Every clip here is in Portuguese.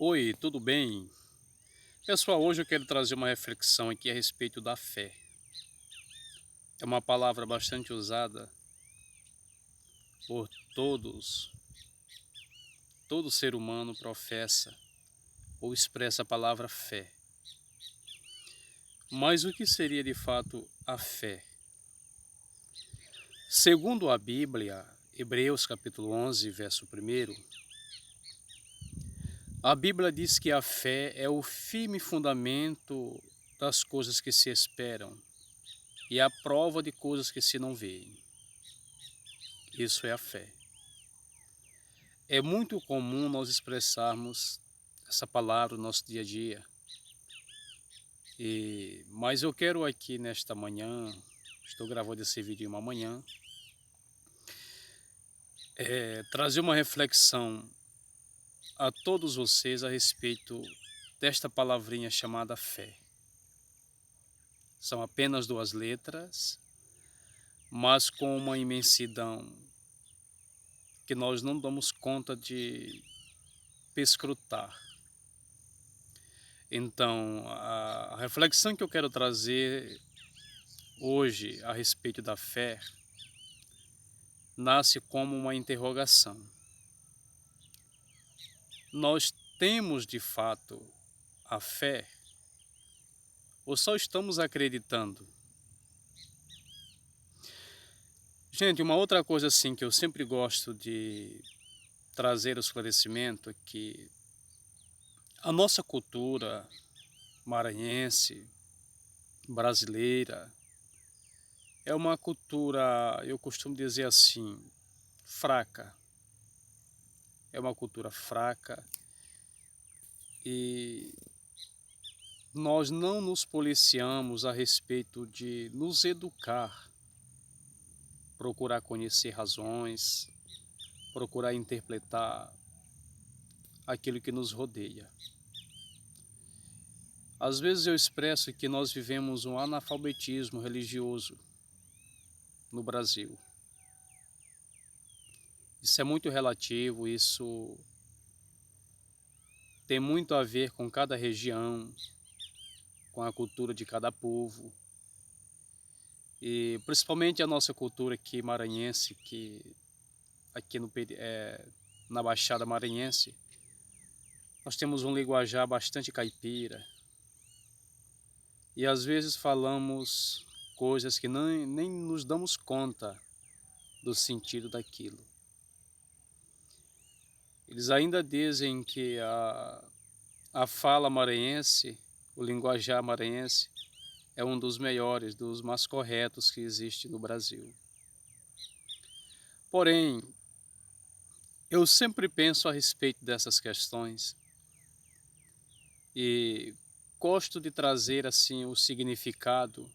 Oi, tudo bem? Pessoal, hoje eu quero trazer uma reflexão aqui a respeito da fé. É uma palavra bastante usada por todos. Todo ser humano professa ou expressa a palavra fé. Mas o que seria de fato a fé? Segundo a Bíblia, Hebreus capítulo 11, verso 1, a Bíblia diz que a fé é o firme fundamento das coisas que se esperam e a prova de coisas que se não veem. Isso é a fé. É muito comum nós expressarmos essa palavra no nosso dia a dia. Mas eu quero aqui nesta manhã, estou gravando esse vídeo em uma manhã, trazer uma reflexão a todos vocês a respeito desta palavrinha chamada fé. São apenas duas letras, mas com uma imensidão que nós não damos conta de perscrutar. Então, a reflexão que eu quero trazer hoje a respeito da fé nasce como uma interrogação. Nós temos de fato a fé ou só estamos acreditando? Gente, uma outra coisa assim que eu sempre gosto de trazer o esclarecimento é que a nossa cultura maranhense, brasileira, é uma cultura, eu costumo dizer assim, fraca. É uma cultura fraca e nós não nos policiamos a respeito de nos educar, procurar conhecer razões, procurar interpretar aquilo que nos rodeia. Às vezes eu expresso que nós vivemos um analfabetismo religioso no Brasil. Isso é muito relativo, isso tem muito a ver com cada região, com a cultura de cada povo. E principalmente a nossa cultura aqui maranhense, que aqui na Baixada Maranhense, nós temos um linguajar bastante caipira. E às vezes falamos coisas que nem nos damos conta do sentido daquilo. Eles ainda dizem que a fala maranhense, o linguajar maranhense, é um dos melhores, dos mais corretos que existe no Brasil. Porém, eu sempre penso a respeito dessas questões e gosto de trazer assim o significado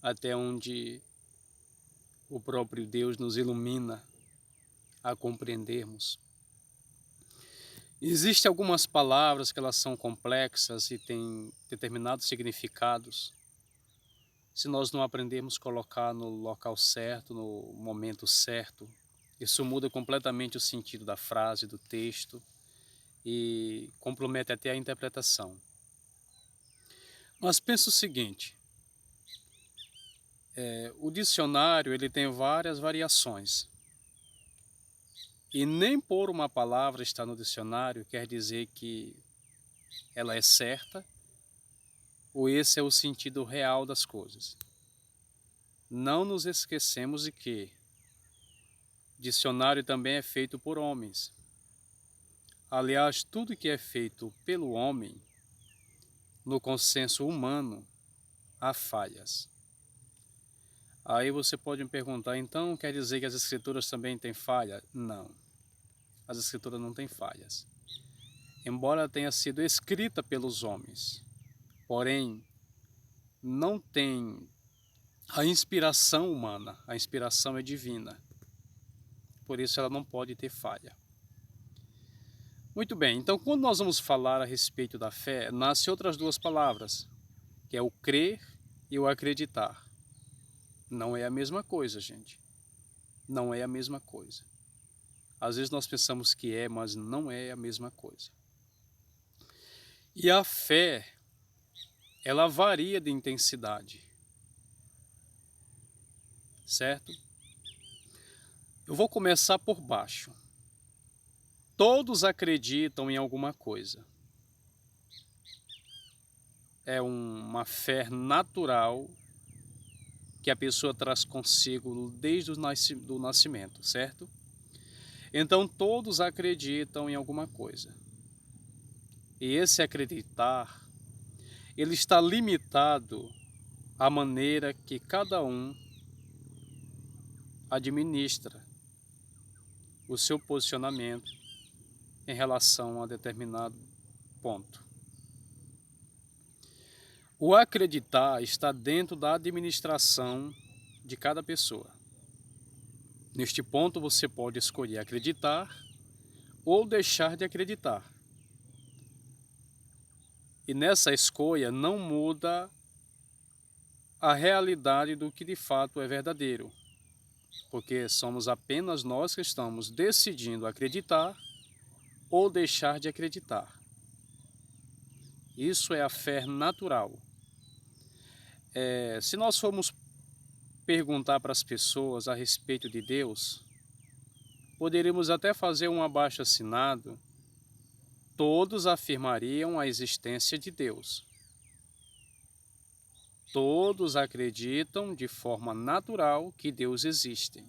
até onde o próprio Deus nos ilumina a compreendermos. Existem algumas palavras que elas são complexas e têm determinados significados. Se nós não aprendermos a colocar no local certo, no momento certo, isso muda completamente o sentido da frase, do texto e compromete até a interpretação. Mas pensa o seguinte, o dicionário ele tem várias variações. E nem por uma palavra está no dicionário quer dizer que ela é certa ou esse é o sentido real das coisas. Não nos esquecemos de que dicionário também é feito por homens. Aliás, tudo que é feito pelo homem, no consenso humano, há falhas. Aí você pode me perguntar, então quer dizer que as escrituras também têm falha? Não, as escrituras não têm falhas. Embora tenha sido escrita pelos homens, porém não tem a inspiração humana, a inspiração é divina. Por isso ela não pode ter falha. Muito bem, então quando nós vamos falar a respeito da fé, nascem outras duas palavras, que é o crer e o acreditar. Não é a mesma coisa, gente. Não é a mesma coisa. Às vezes nós pensamos que é, mas não é a mesma coisa. E a fé, ela varia de intensidade, certo? Eu vou começar por baixo. Todos acreditam em alguma coisa. É uma fé natural que a pessoa traz consigo desde o nascimento, certo? Então todos acreditam em alguma coisa. E esse acreditar, ele está limitado à maneira que cada um administra o seu posicionamento em relação a determinado ponto. O acreditar está dentro da administração de cada pessoa. Neste ponto você pode escolher acreditar ou deixar de acreditar. E nessa escolha não muda a realidade do que de fato é verdadeiro, porque somos apenas nós que estamos decidindo acreditar ou deixar de acreditar. Isso é a fé natural. Se nós formos perguntar para as pessoas a respeito de Deus, poderíamos até fazer um abaixo-assinado, todos afirmariam a existência de Deus. Todos acreditam de forma natural que Deus existe.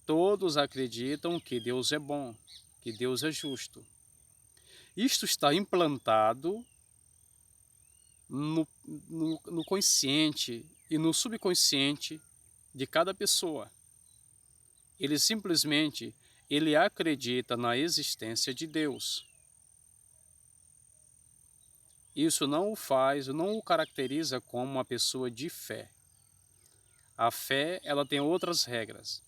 Todos acreditam que Deus é bom, que Deus é justo. Isto está implantado no consciente e no subconsciente de cada pessoa. Ele simplesmente acredita na existência de Deus. Isso não o caracteriza como uma pessoa de fé. A fé, ela tem outras regras.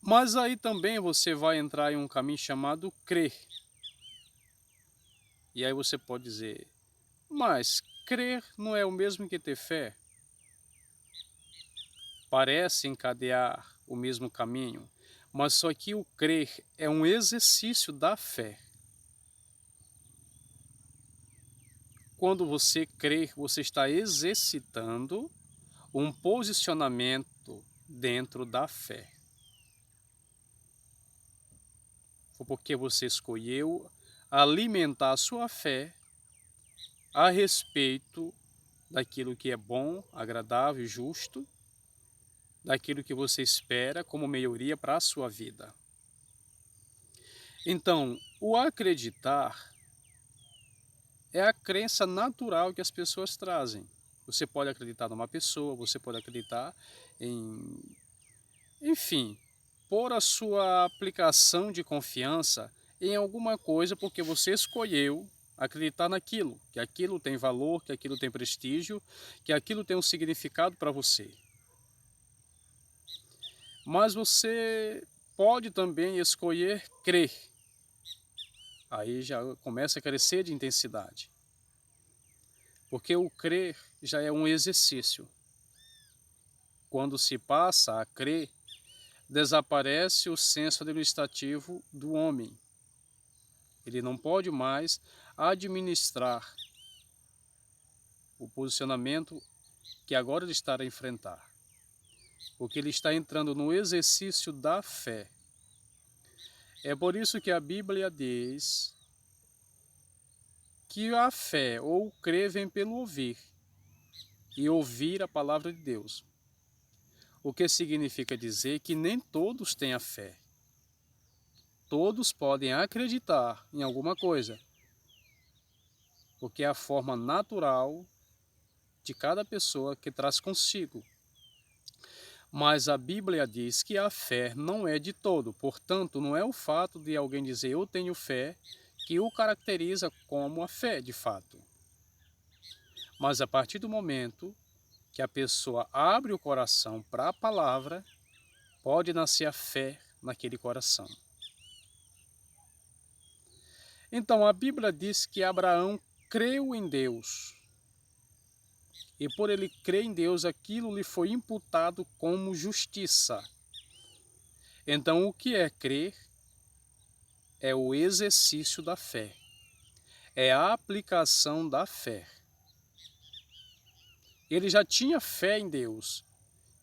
Mas aí também você vai entrar em um caminho chamado crer. E aí você pode dizer, mas crer não é o mesmo que ter fé? Parece encadear o mesmo caminho, mas só que o crer é um exercício da fé. Quando você crer, você está exercitando um posicionamento dentro da fé. Porque você escolheu alimentar a sua fé a respeito daquilo que é bom, agradável e justo, daquilo que você espera como melhoria para a sua vida. Então, o acreditar é a crença natural que as pessoas trazem. Você pode acreditar numa pessoa, você pode acreditar enfim, pôr a sua aplicação de confiança em alguma coisa porque você escolheu acreditar naquilo, que aquilo tem valor, que aquilo tem prestígio, que aquilo tem um significado para você. Mas você pode também escolher crer. Aí já começa a crescer de intensidade. Porque o crer já é um exercício. Quando se passa a crer, desaparece o senso administrativo do homem. Ele não pode mais administrar o posicionamento que agora ele está a enfrentar. Porque ele está entrando no exercício da fé. É por isso que a Bíblia diz que a fé ou o crer vem pelo ouvir, e ouvir a palavra de Deus. O que significa dizer que nem todos têm a fé. Todos podem acreditar em alguma coisa, porque é a forma natural de cada pessoa que traz consigo. Mas a Bíblia diz que a fé não é de todo, portanto, não é o fato de alguém dizer eu tenho fé que o caracteriza como a fé de fato. Mas a partir do momento que a pessoa abre o coração para a palavra, pode nascer a fé naquele coração. Então a Bíblia diz que Abraão creu em Deus. E por ele crer em Deus, aquilo lhe foi imputado como justiça. Então o que é crer? É o exercício da fé. é a aplicação da fé. Ele já tinha fé em Deus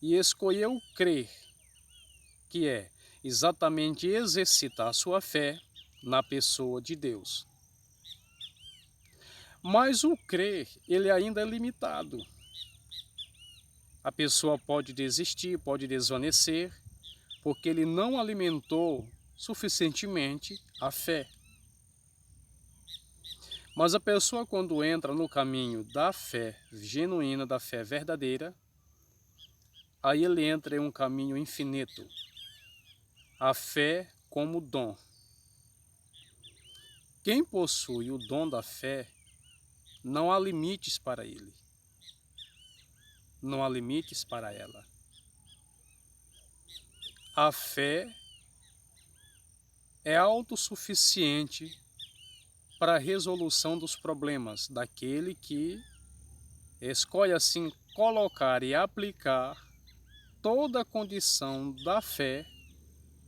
e escolheu crer, que é exatamente exercitar sua fé na pessoa de Deus. Mas o crer, ele ainda é limitado. A pessoa pode desistir, pode desvanecer, porque ele não alimentou suficientemente a fé. Mas a pessoa, quando entra no caminho da fé genuína, da fé verdadeira, aí ele entra em um caminho infinito. A fé como dom. Quem possui o dom da fé, não há limites para ele. Não há limites para ela. A fé é autossuficiente para a resolução dos problemas daquele que escolhe assim colocar e aplicar toda a condição da fé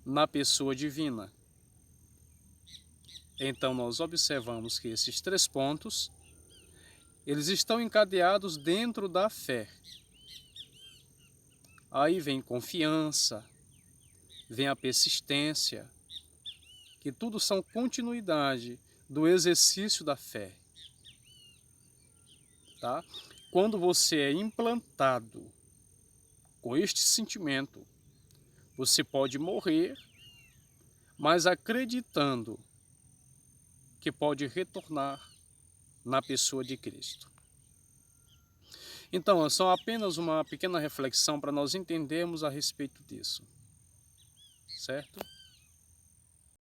na pessoa divina. Então nós observamos que esses 3 pontos, eles estão encadeados dentro da fé. Aí vem confiança, vem a persistência, que tudo são continuidade do exercício da fé. Tá? Quando você é implantado com este sentimento, você pode morrer, mas acreditando que pode retornar na pessoa de Cristo. Então, é só apenas uma pequena reflexão para nós entendermos a respeito disso, certo?